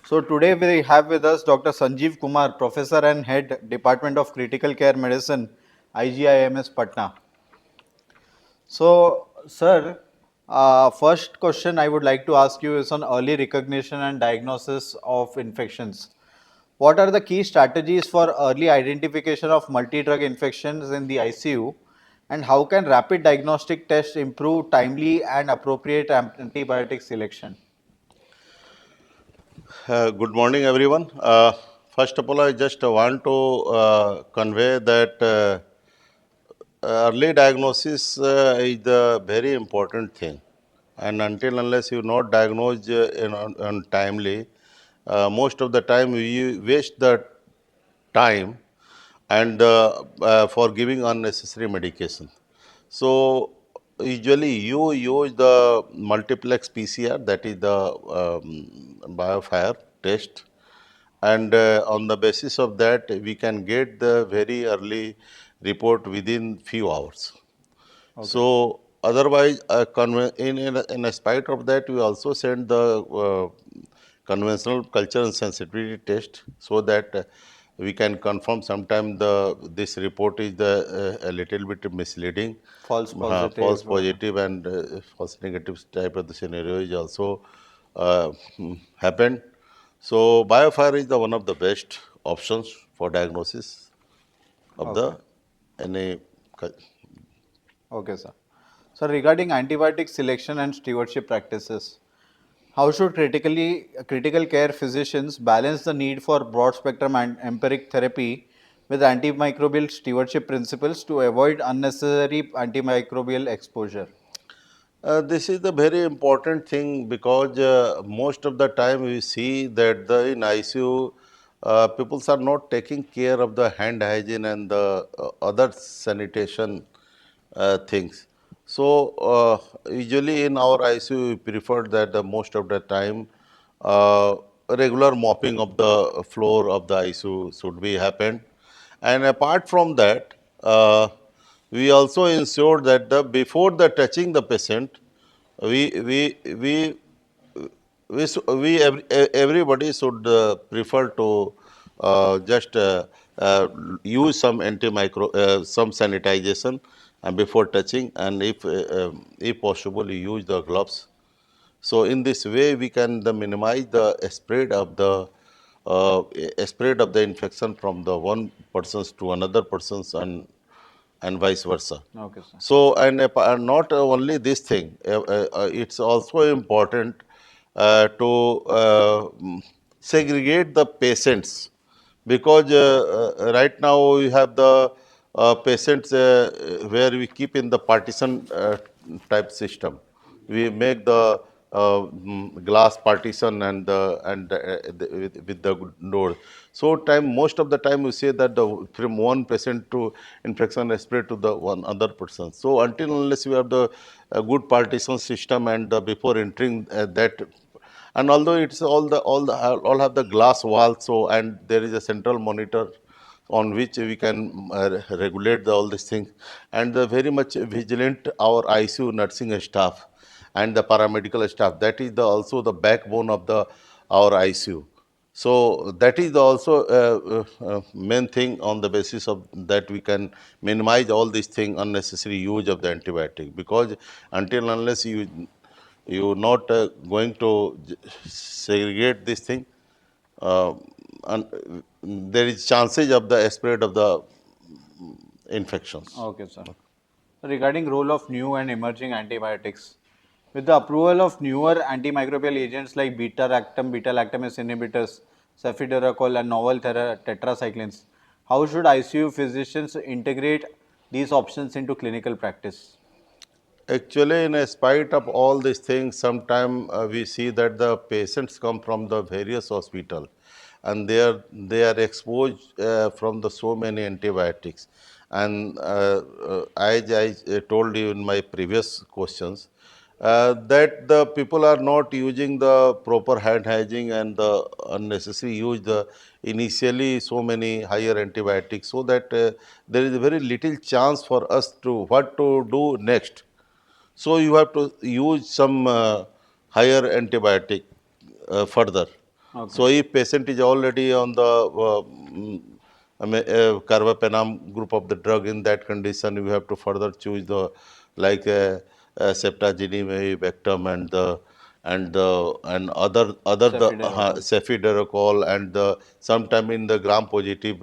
So today we have with us Dr. Sanjeev Kumar, Professor and Head Department of Critical Care Medicine, IGIMS Patna. So, sir, first question I would like to ask you is on early recognition and diagnosis of infections. What are the key strategies for early identification of multi-drug infections in the ICU, and how can rapid diagnostic tests improve timely and appropriate antibiotic selection? Good morning, everyone. First of all, I just want to convey that early diagnosis is the very important thing. And until unless you not diagnose on timely, most of the time we waste the time and for giving unnecessary medication. So usually you use the multiplex PCR, that is the biofire test, and on the basis of that we can get the very early report within few hours. Okay. So otherwise, in a spite of that, we also send the conventional culture and sensitivity test so that we can confirm. Sometime this report is a little bit misleading, False false positive. positive and false negative type of the scenario is also happened. So biofire is the one of the best options for diagnosis of Okay. the any. Okay, sir. So regarding antibiotic selection and stewardship practices, how should critical care physicians balance the need for broad spectrum and empiric therapy with antimicrobial stewardship principles to avoid unnecessary antimicrobial exposure? This is the very important thing because most of the time we see that in ICU, people are not taking care of the hand hygiene and the other sanitation things. So usually in our ICU, we prefer that the most of the time uh, regular mopping of the floor of the ICU should be happened. And apart from that, we also ensure that before the touching the patient, we we we everybody should prefer to just use some some sanitization and before touching, and if possible you use the gloves. So in this way we can minimize the uh, spread of the infection from the one persons to another persons, and vice versa. Okay, sir. So, and not only this thing, it's also important to segregate the patients, because right now we have the patients where we keep in the partition type system. We make the glass partition with the door. So most of the time we say that from one patient to infection is spread to the one other person. So until unless we have the good partition system and before entering that, and although it's all have the glass wall, so and there is a central monitor on which we can regulate all these things, and the very much vigilant our ICU nursing staff and the paramedical staff, that is also the backbone of the our ICU. So that is also main thing. On the basis of that we can minimize all these things, unnecessary use of the antibiotic, because until unless you not going to segregate this thing, uh, and there is chances of the spread of the infections. Okay, sir. Regarding role of new and emerging antibiotics, with the approval of newer antimicrobial agents like beta-lactamase inhibitors, cefiderocol, and novel tetracyclines, how should ICU physicians integrate these options into clinical practice? Actually, in spite of all these things, sometimes we see that the patients come from the various hospital, and they are exposed from the so many antibiotics. And as I told you in my previous questions, that the people are not using the proper hand hygiene and the unnecessary use the initially so many higher antibiotics, so that there is very little chance for us to what to do next. So you have to use some higher antibiotic further. Okay. So if patient is already on the carbapenem group of the drug, in that condition, you have to further choose the like ceftazidime, Vectum, and other the Cefiderocol. cefiderocol, and the sometime in the gram positive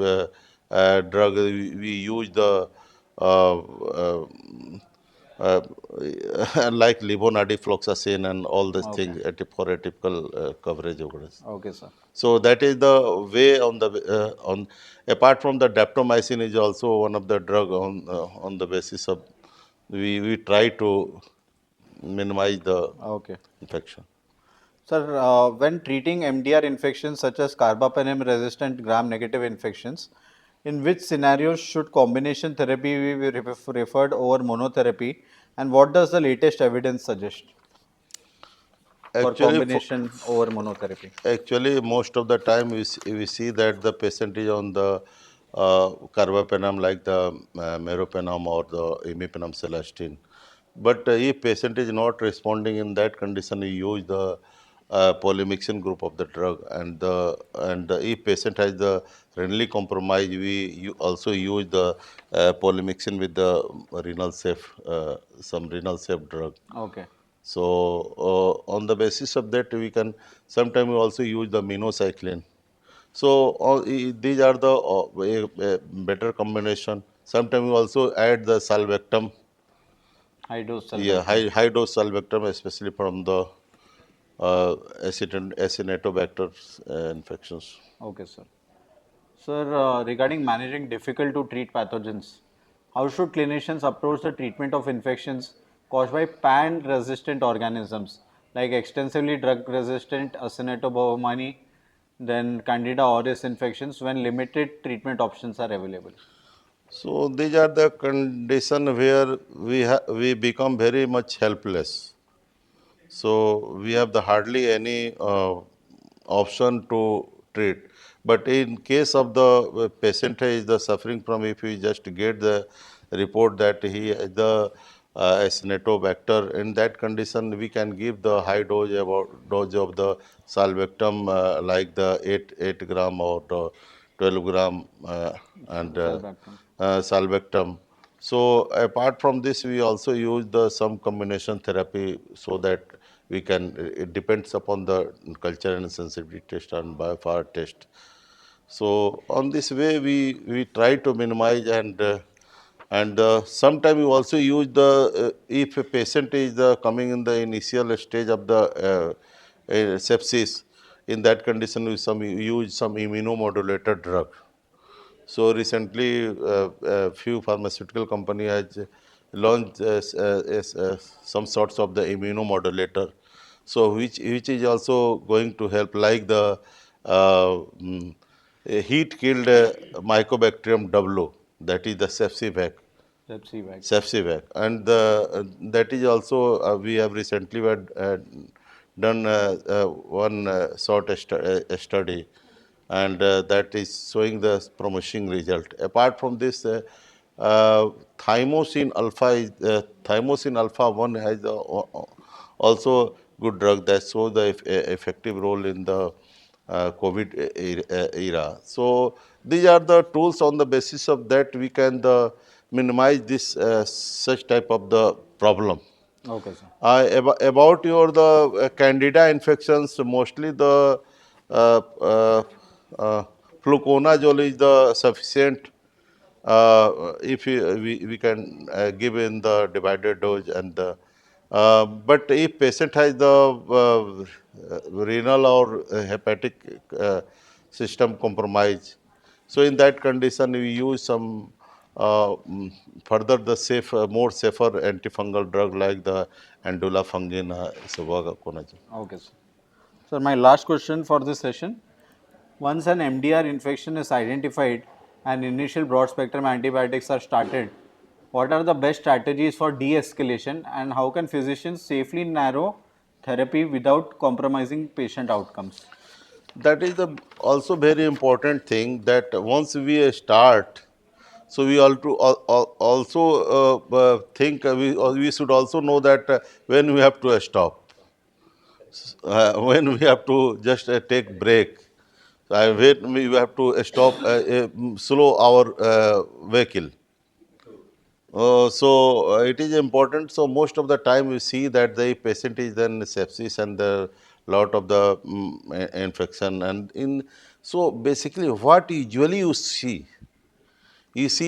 drug we use the uh, uh, uh, like levonorepinephrine and all these Okay. things for atypical coverage over this. Okay, sir. So that is the way on the on. Apart from the daptomycin is also one of the drug on the basis of we try to minimize the Okay. infection. Sir, when treating MDR infections such as carbapenem resistant gram negative infections, in which scenarios should combination therapy be referred over monotherapy, and what does the latest evidence suggest for Actually, combination over monotherapy? Actually, most of the time we see that the patient is on the carbapenem like the meropenem or the imipenem celestine. But if patient is not responding in that condition, we use the polymyxin group of the drug, and if patient has the renally compromised, also use the polymyxin with the renal safe some renal safe drug. Okay. So on the basis of that, we can sometimes we also use the minocycline. So these are the a better combination. Sometimes we also add the salvectum, High dose yeah, sulbactam. high dose salvectum, especially from the Acinetobacter infections. Okay, sir. Sir, regarding managing difficult to treat pathogens, how should clinicians approach the treatment of infections caused by pan-resistant organisms like extensively drug-resistant Acinetobacter, then Candida auris infections when limited treatment options are available? So these are the condition where we become very much helpless. So we have the hardly any option to treat. But in case of the patient is the suffering from, if we just get the report that he has the Acinetobacter, in that condition we can give the high dose of the salvectum like the 8 gram or the 12 gram and Sulbactam. salvectum. So apart from this, we also use the some combination therapy so that we can. It depends upon the culture and sensitivity test and biofar test. So on this way, we try to minimize and sometimes we also use the if a patient is coming in the initial stage of the sepsis, in that condition we use some immunomodulator drug. So recently, a few pharmaceutical company has launched some sorts of the immunomodulator. So which is also going to help, like the heat killed Mycobacterium W, that is the Sepsivac. Sepsivac. Sepsivac, and that is also we have recently done one study, and that is showing the promising result. Apart from this, thymosin alpha 1 has also good drug that shows the effective role in the COVID era. So these are the tools. On the basis of that, we can minimize this such type of the problem. Okay, sir. About your the candida infections, mostly the uh, uh, uh, fluconazole is the sufficient if we can give in the divided dose and the but if patient has the renal or hepatic system compromise, so in that condition we use some further the more safer antifungal drug like the andulafungin, isavuconazole. Okay, sir. Sir, my last question for this session. Once an MDR infection is identified and initial broad spectrum antibiotics are started, what are the best strategies for de escalation and how can physicians safely narrow therapy without compromising patient outcomes? That is the also very important thing that once we start, so we also think we should also know that when we have to stop. when we have to just take break, when we have to stop, slow our vehicle. It is important. So most of the time we see that the patient is then sepsis and the lot of the infection. And in so basically, what usually you see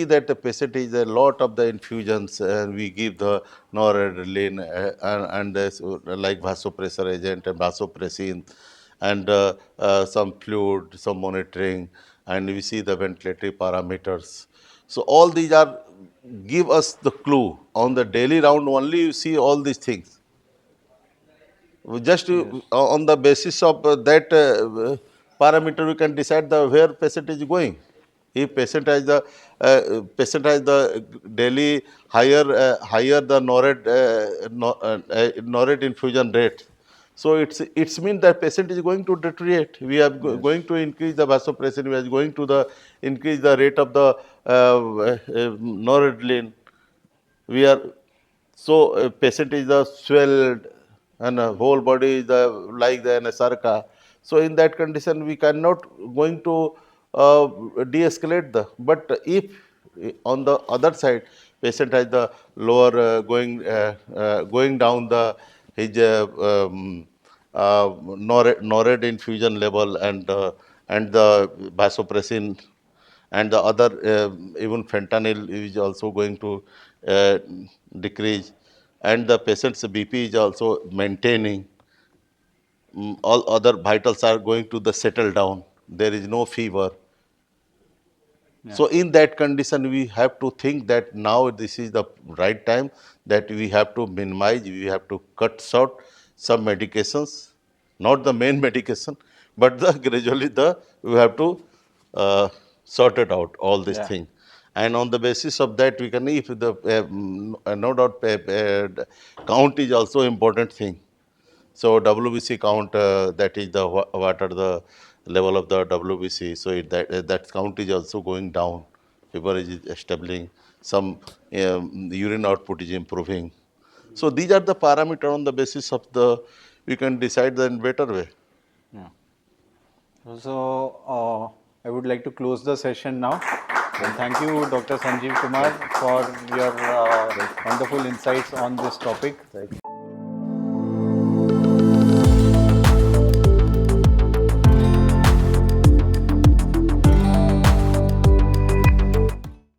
that the patient is a lot of the infusions, and we give the noradrenaline and like vasopressor agent and vasopressin, and some fluid, some monitoring, and we see the ventilatory parameters. So all these are give us the clue on the daily round only. You see all these things. Just Yes. on the basis of that parameter, we can decide the where patient is going. If patient has the daily higher the NORAD infusion rate, so it's mean that patient is going to deteriorate. We are Yes. going to increase the vasopressin. We are going to the increase the rate of the noradrenaline. We are so patient is swelled and whole body is like the sarka. So in that condition, we cannot going to de-escalate the. But if on the other side, patient has the lower going down the his NORAD infusion level, and the vasopressin and the other even fentanyl is also going to uh, decrease, and the patient's BP is also maintaining. All other vitals are going to the settle down. There is no fever. Yeah. So in that condition, we have to think that now this is the right time that we have to minimize, we have to cut short some medications, not the main medication, but the gradually the we have to sort it out all these Yeah. things. And on the basis of that, we can, if the no doubt count is also important thing. So WBC count, that is the what are the level of the WBC. So that count is also going down. Fever is establishing. Some urine output is improving. So these are the parameter on the basis of the we can decide the in better way. Yeah. So, I would like to close the session now. And thank you, Dr. Sanjeev Kumar, for your wonderful insights on this topic. Thank you.